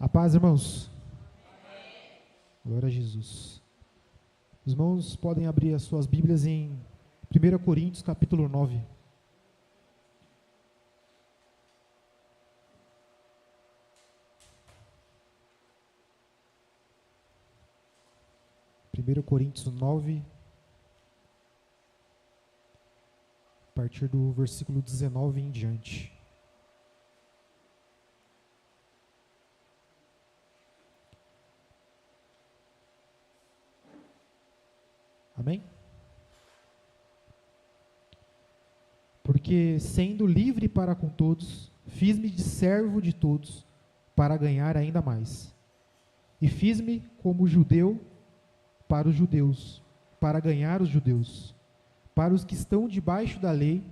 A paz, irmãos. Glória a Jesus. Os irmãos podem abrir as suas Bíblias em 1 Coríntios, capítulo 9. Primeiro Coríntios 9, a partir do versículo 19 em diante. Amém? Porque, sendo livre para com todos, fiz-me de servo de todos, para ganhar ainda mais. E fiz-me como judeu para os judeus, para ganhar os judeus. Para os que estão debaixo da lei,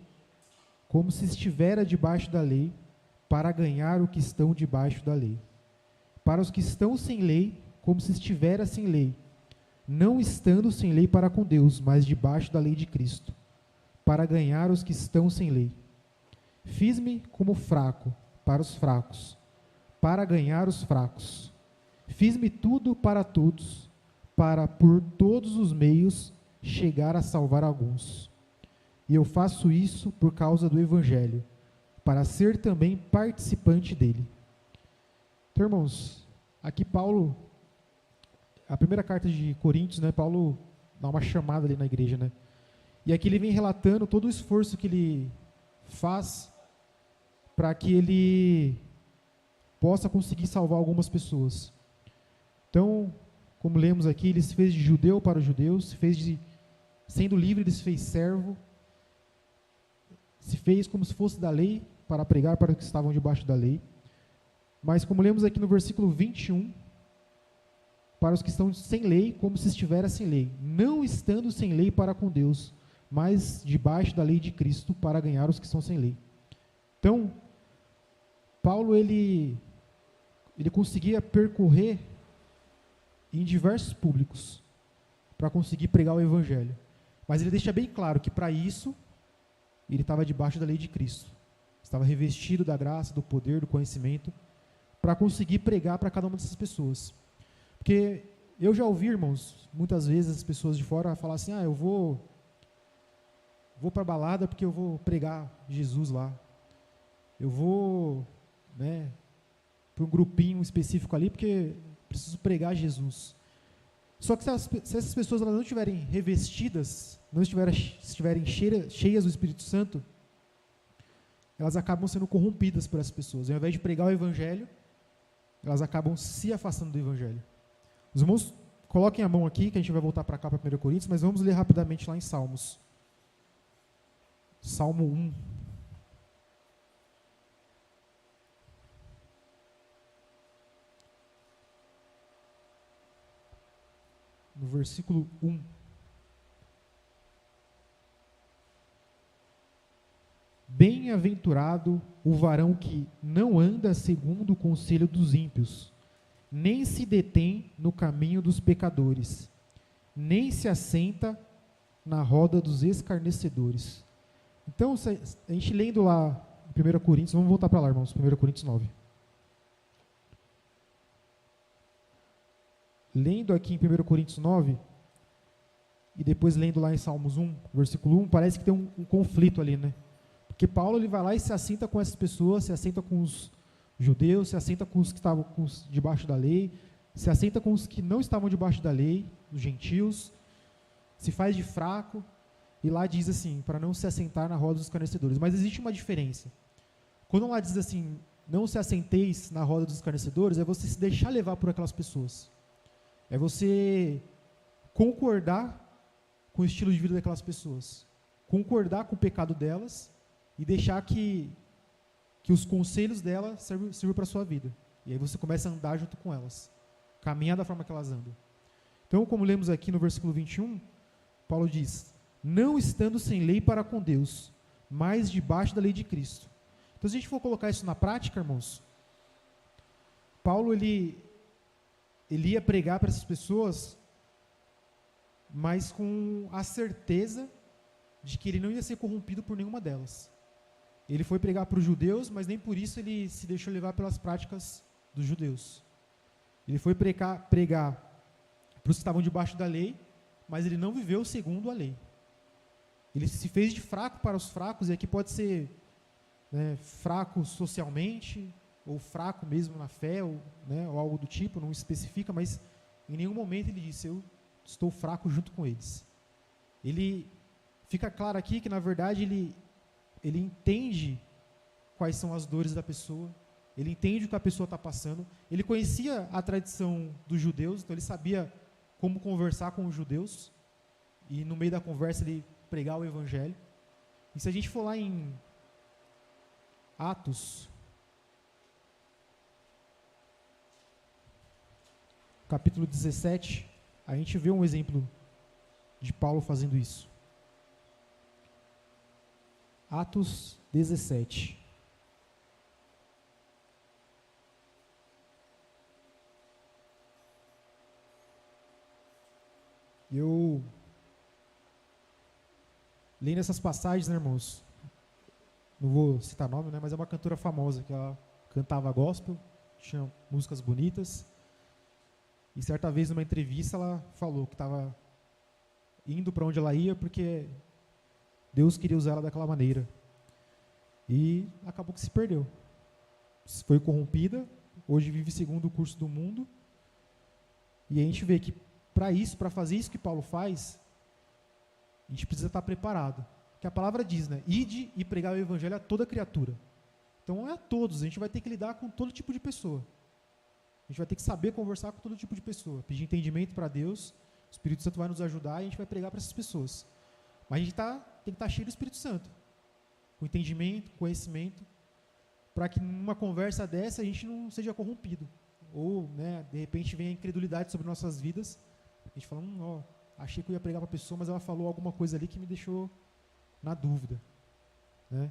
como se estivera debaixo da lei, para ganhar o que estão debaixo da lei. Para os que estão sem lei, como se estivera sem lei, não estando sem lei para com Deus, mas debaixo da lei de Cristo, para ganhar os que estão sem lei. Fiz-me como fraco para os fracos, para ganhar os fracos. Fiz-me tudo para todos, para por todos os meios chegar a salvar alguns. E eu faço isso por causa do Evangelho, para ser também participante dele. Então, irmãos, aqui Paulo, a primeira carta de Coríntios, né, Paulo dá uma chamada ali na igreja, né? E aqui ele vem relatando todo o esforço que ele faz para que ele possa conseguir salvar algumas pessoas. Então, como lemos aqui, ele se fez de judeu para os judeus, sendo livre, ele se fez servo, se fez como se fosse da lei, para pregar para os que estavam debaixo da lei. Mas como lemos aqui no versículo 21, para os que estão sem lei, como se estivera sem lei, não estando sem lei para com Deus, mas debaixo da lei de Cristo, para ganhar os que estão sem lei. Então, Paulo, ele conseguia percorrer em diversos públicos, para conseguir pregar o Evangelho. Mas ele deixa bem claro que para isso, ele estava debaixo da lei de Cristo. Estava revestido da graça, do poder, do conhecimento, para conseguir pregar para cada uma dessas pessoas. Porque eu já ouvi, irmãos, muitas vezes as pessoas de fora falar assim, eu vou para a balada porque eu vou pregar Jesus lá. Eu vou, para um grupinho específico ali porque preciso pregar Jesus. Só que se essas pessoas elas não estiverem revestidas, não estiverem cheias do Espírito Santo, elas acabam sendo corrompidas por essas pessoas. Ao invés de pregar o Evangelho, elas acabam se afastando do Evangelho. Os irmãos, coloquem a mão aqui, que a gente vai voltar para cá, para 1 Coríntios, mas vamos ler rapidamente lá em Salmos. Salmo 1. No versículo 1. Bem-aventurado o varão que não anda segundo o conselho dos ímpios, nem se detém no caminho dos pecadores, nem se assenta na roda dos escarnecedores. Então, a gente lendo lá em 1 Coríntios, vamos voltar para lá, irmãos, 1 Coríntios 9. Lendo aqui em 1 Coríntios 9, e depois lendo lá em Salmos 1, versículo 1, parece que tem um conflito ali, né? Porque Paulo ele vai lá e se assenta com essas pessoas, se assenta com os judeus, se assenta com os que estavam debaixo da lei, se assenta com os que não estavam debaixo da lei, os gentios, se faz de fraco, e lá diz assim, para não se assentar na roda dos escarnecedores. Mas existe uma diferença. Quando lá diz assim, não se assenteis na roda dos escarnecedores, é você se deixar levar por aquelas pessoas. É você concordar com o estilo de vida daquelas pessoas, concordar com o pecado delas e deixar que os conselhos delas sirvam para a sua vida. E aí você começa a andar junto com elas, caminhar da forma que elas andam. Então, como lemos aqui no versículo 21, Paulo diz, não estando sem lei para com Deus, mas debaixo da lei de Cristo. Então, se a gente for colocar isso na prática, irmãos, Paulo, ele ia pregar para essas pessoas, mas com a certeza de que ele não ia ser corrompido por nenhuma delas. Ele foi pregar para os judeus, mas nem por isso ele se deixou levar pelas práticas dos judeus. Ele foi pregar para os que estavam debaixo da lei, mas ele não viveu segundo a lei. Ele se fez de fraco para os fracos, e aqui pode ser, né, fraco socialmente, ou fraco mesmo na fé, ou, né, ou algo do tipo, não especifica, mas em nenhum momento ele disse, eu estou fraco junto com eles. Ele fica claro aqui que, na verdade, ele entende quais são as dores da pessoa, ele entende o que a pessoa está passando, ele conhecia a tradição dos judeus, então ele sabia como conversar com os judeus, e no meio da conversa ele pregar o evangelho. E se a gente for lá em Atos, capítulo 17, a gente vê um exemplo de Paulo fazendo isso. Atos 17. Eu, lendo essas passagens, né, irmãos, não vou citar nome, né, mas é uma cantora famosa, que ela cantava gospel, tinha músicas bonitas, e certa vez numa entrevista ela falou que estava indo para onde ela ia porque Deus queria usar ela daquela maneira, e acabou que se perdeu, foi corrompida, hoje vive segundo o curso do mundo, e a gente vê que para fazer isso que Paulo faz, a gente precisa estar preparado. Porque a palavra diz, né? Ide e pregar o evangelho a toda criatura. Então é a todos, a gente vai ter que lidar com todo tipo de pessoa. A gente vai ter que saber conversar com todo tipo de pessoa, pedir entendimento para Deus, o Espírito Santo vai nos ajudar e a gente vai pregar para essas pessoas. Mas a gente tem que estar cheio do Espírito Santo, com entendimento, conhecimento, para que numa conversa dessa a gente não seja corrompido. Ou, né, de repente vem a incredulidade sobre nossas vidas, a gente fala, achei que eu ia pregar para a pessoa, mas ela falou alguma coisa ali que me deixou na dúvida, né?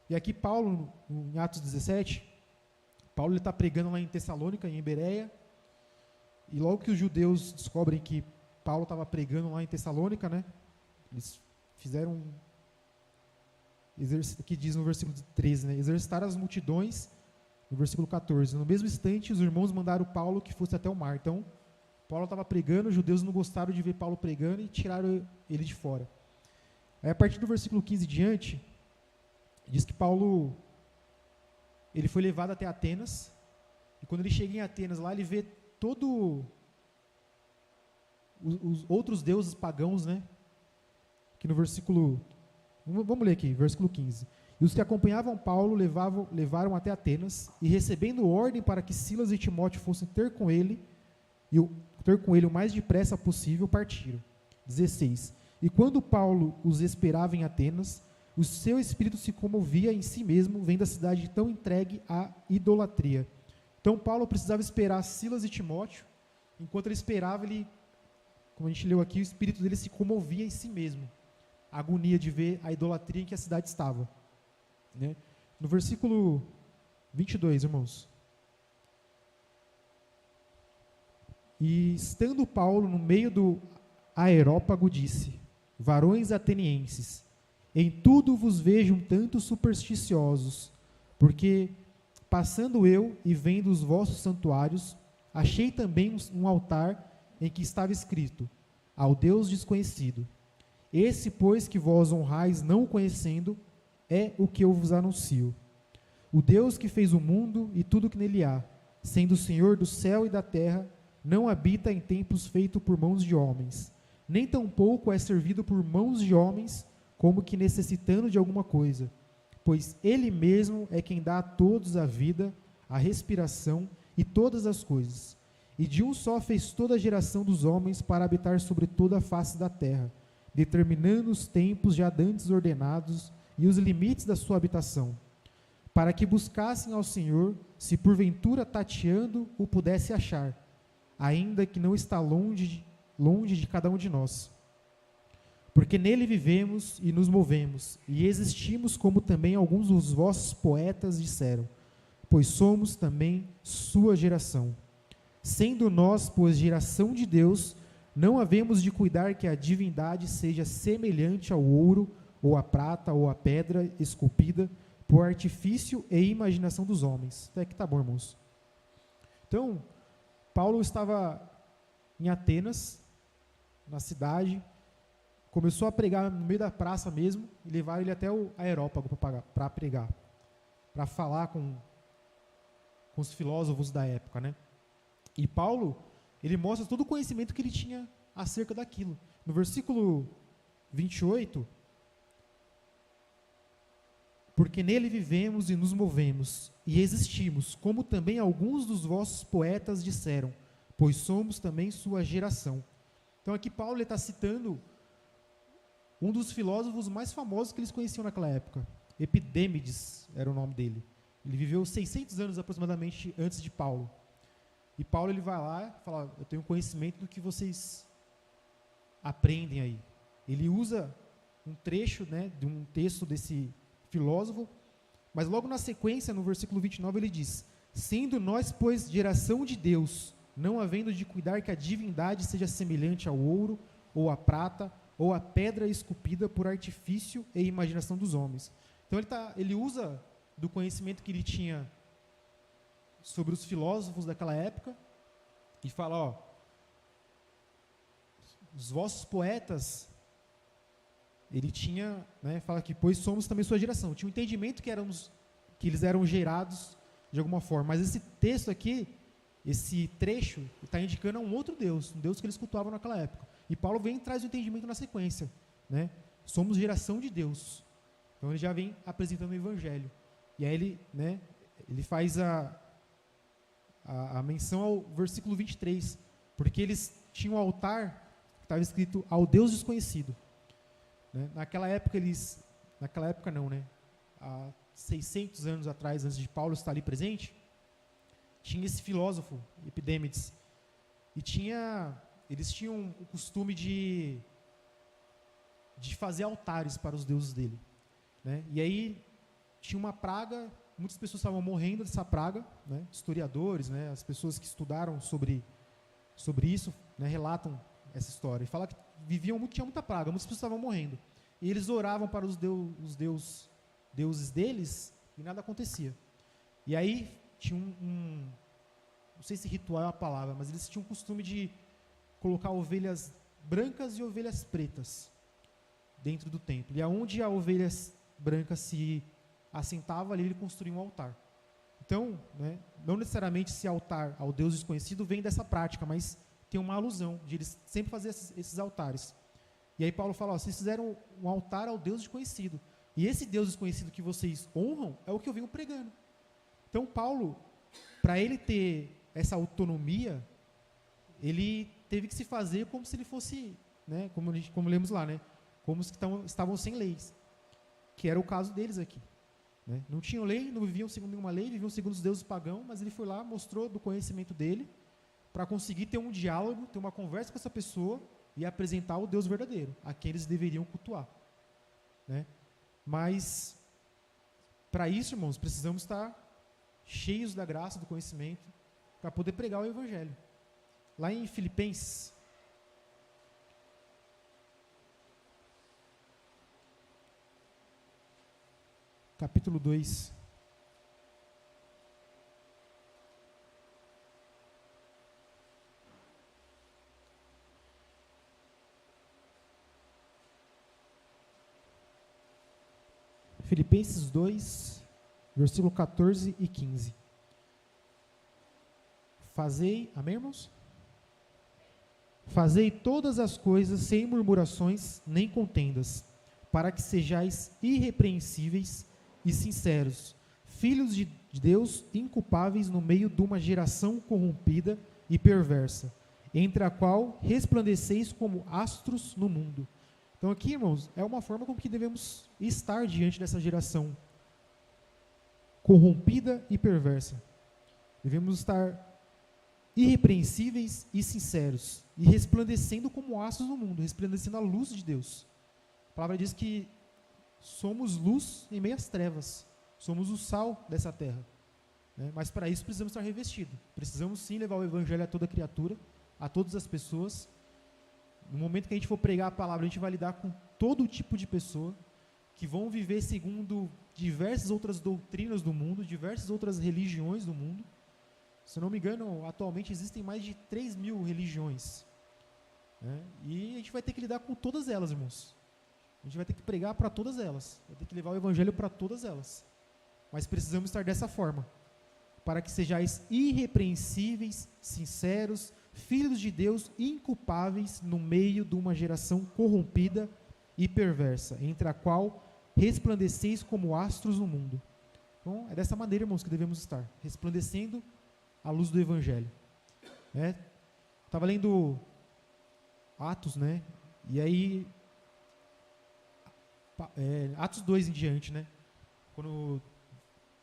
E aqui Paulo, em Atos 17, Paulo está pregando lá em Tessalônica, em Bereia, e logo que os judeus descobrem que Paulo estava pregando lá em Tessalônica, né, eles fizeram, que diz no versículo 13, né, exercitaram as multidões, no versículo 14, no mesmo instante os irmãos mandaram Paulo que fosse até o mar. Então, Paulo estava pregando, os judeus não gostaram de ver Paulo pregando e tiraram ele de fora. Aí, a partir do versículo 15 em diante, diz que Paulo, ele foi levado até Atenas, e quando ele chega em Atenas, lá ele vê todo os outros deuses pagãos, né? Que no versículo, vamos ler aqui, versículo 15. E os que acompanhavam Paulo levaram até Atenas, e recebendo ordem para que Silas e Timóteo fossem ter com ele o mais depressa possível, partiram. 16. E quando Paulo os esperava em Atenas, o seu espírito se comovia em si mesmo, vendo a cidade tão entregue à idolatria. Então Paulo precisava esperar Silas e Timóteo, enquanto ele esperava, como a gente leu aqui, o espírito dele se comovia em si mesmo, a agonia de ver a idolatria em que a cidade estava, né? No versículo 22, irmãos. E estando Paulo no meio do Areópago, disse: varões atenienses, em tudo vos vejo um tanto supersticiosos, porque, passando eu e vendo os vossos santuários, achei também um altar em que estava escrito: ao Deus desconhecido. Esse, pois, que vós honrais não o conhecendo, é o que eu vos anuncio. O Deus que fez o mundo e tudo que nele há, sendo o Senhor do céu e da terra, não habita em templos feitos por mãos de homens, nem tampouco é servido por mãos de homens, como que necessitando de alguma coisa, pois Ele mesmo é quem dá a todos a vida, a respiração e todas as coisas. E de um só fez toda a geração dos homens para habitar sobre toda a face da terra, determinando os tempos já dantes ordenados e os limites da sua habitação, para que buscassem ao Senhor, se porventura tateando o pudesse achar, ainda que não está longe de cada um de nós. Porque nele vivemos e nos movemos, e existimos, como também alguns dos vossos poetas disseram, pois somos também sua geração. Sendo nós, pois, geração de Deus, não havemos de cuidar que a divindade seja semelhante ao ouro, ou à prata, ou à pedra esculpida, por artifício e imaginação dos homens. Até que tá bom, irmãos. Então, Paulo estava em Atenas, na cidade, começou a pregar no meio da praça mesmo, e levaram ele até o Areópago para pregar, para falar com os filósofos da época, né? E Paulo, ele mostra todo o conhecimento que ele tinha acerca daquilo. No versículo 28, porque nele vivemos e nos movemos, e existimos, como também alguns dos vossos poetas disseram, pois somos também sua geração. Então aqui Paulo está citando um dos filósofos mais famosos que eles conheciam naquela época. Epidêmides era o nome dele. Ele viveu 600 anos aproximadamente antes de Paulo. E Paulo ele vai lá e fala, eu tenho conhecimento do que vocês aprendem aí. Ele usa um trecho, né, de um texto desse filósofo, mas logo na sequência, no versículo 29, ele diz, sendo nós, pois, geração de Deus, não havendo de cuidar que a divindade seja semelhante ao ouro, ou à prata, ou à pedra esculpida por artifício e imaginação dos homens. Então ele usa do conhecimento que ele tinha sobre os filósofos daquela época, e fala, ó, os vossos poetas, ele tinha, né, fala que, pois somos também sua geração, tinha um entendimento que eles eram gerados de alguma forma, mas esse texto aqui, esse trecho, está indicando a um outro Deus, um Deus que eles cultuavam naquela época, e Paulo vem e traz o entendimento na sequência, né, somos geração de Deus, então ele já vem apresentando o evangelho, e aí ele, né, ele faz a menção ao versículo 23, porque eles tinham um altar que estava escrito ao Deus desconhecido, né? Naquela época não, né? Há 600 anos atrás, antes de Paulo estar ali presente, tinha esse filósofo, Epidêmides, e eles tinham o costume de fazer altares para os deuses dele, né? E aí tinha uma praga, muitas pessoas estavam morrendo dessa praga, né? Historiadores, né? As pessoas que estudaram sobre isso, né? Relatam essa história, e fala que tinha muita praga, muitas pessoas estavam morrendo, e eles oravam para os deuses deles, e nada acontecia. E aí tinha não sei se ritual é a palavra, mas eles tinham o costume de colocar ovelhas brancas e ovelhas pretas dentro do templo, e aonde a ovelha branca se assentava ali, ele construía um altar. Então, né, não necessariamente esse altar ao Deus desconhecido vem dessa prática, mas tem uma alusão de eles sempre fazer esses altares. E aí Paulo fala, ó, vocês fizeram um altar ao Deus desconhecido, e esse Deus desconhecido que vocês honram é o que eu venho pregando. Então Paulo, para ele ter essa autonomia, ele teve que se fazer como se ele fosse, né, como lemos lá, né, como os que estavam sem leis, que era o caso deles aqui, né? Não tinham lei, não viviam segundo nenhuma lei, viviam segundo os deuses pagãos, mas ele foi lá, mostrou do conhecimento dele, para conseguir ter um diálogo, ter uma conversa com essa pessoa e apresentar o Deus verdadeiro, a quem eles deveriam cultuar, né? Mas, para isso, irmãos, precisamos estar cheios da graça, do conhecimento, para poder pregar o Evangelho. Lá em Filipenses, capítulo 2, Filipenses 2, versículo 14 e 15. Fazei, amém, irmãos? Fazei todas as coisas sem murmurações nem contendas, para que sejais irrepreensíveis e sinceros, filhos de Deus inculpáveis no meio de uma geração corrompida e perversa, entre a qual resplandeceis como astros no mundo. Então aqui, irmãos, é uma forma como que devemos estar diante dessa geração corrompida e perversa. Devemos estar irrepreensíveis e sinceros, e resplandecendo como astros no mundo, resplandecendo a luz de Deus. A palavra diz que somos luz em meio às trevas, somos o sal dessa terra, né? Mas para isso precisamos estar revestidos, precisamos sim levar o Evangelho a toda criatura, a todas as pessoas. No momento que a gente for pregar a palavra, a gente vai lidar com todo tipo de pessoa, que vão viver segundo diversas outras doutrinas do mundo, diversas outras religiões do mundo, Se eu não me engano, atualmente existem mais de 3.000 religiões. Né? E a gente vai ter que lidar com todas elas, irmãos. A gente vai ter que pregar para todas elas. Vai ter que levar o evangelho para todas elas. Mas precisamos estar dessa forma, para que sejais irrepreensíveis, sinceros, filhos de Deus, inculpáveis no meio de uma geração corrompida e perversa, entre a qual resplandeceis como astros no mundo. Então, é dessa maneira, irmãos, que devemos estar, resplandecendo a luz do evangelho. Estava lendo Atos, né? E aí, Atos 2 em diante, né? Quando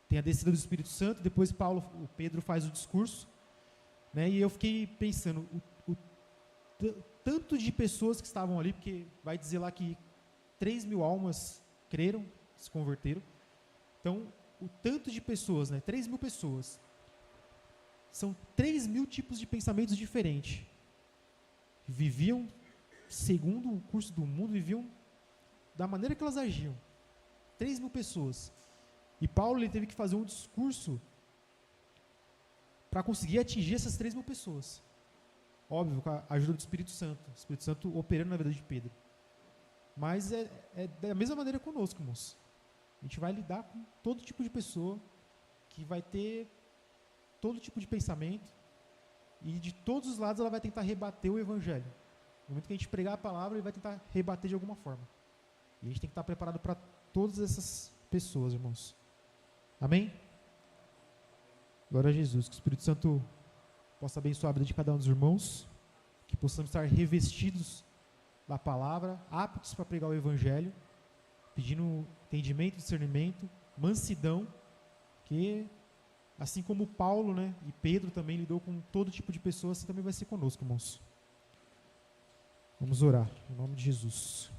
tem a descida do Espírito Santo, depois o Pedro faz o discurso, né? E eu fiquei pensando, o tanto de pessoas que estavam ali, porque vai dizer lá que 3.000 almas creram, se converteram. Então, o tanto de pessoas, né? 3.000 pessoas. São 3.000 tipos de pensamentos diferentes. Viviam segundo o curso do mundo, viviam da maneira que elas agiam. 3.000 pessoas. E Paulo ele teve que fazer um discurso para conseguir atingir essas 3.000 pessoas. Óbvio, com a ajuda do Espírito Santo. O Espírito Santo operando na vida de Pedro. Mas é da mesma maneira conosco, irmãos. A gente vai lidar com todo tipo de pessoa que vai ter todo tipo de pensamento e de todos os lados ela vai tentar rebater o evangelho. No momento que a gente pregar a palavra, ele vai tentar rebater de alguma forma. E a gente tem que estar preparado para todas essas pessoas, irmãos. Amém? Glória a Jesus. Que o Espírito Santo possa abençoar a vida de cada um dos irmãos, que possamos estar revestidos da palavra, aptos para pregar o evangelho, pedindo entendimento, discernimento, mansidão, que assim como Paulo, né, e Pedro também lidou com todo tipo de pessoas, assim também vai ser conosco, irmãos. Vamos orar, em nome de Jesus.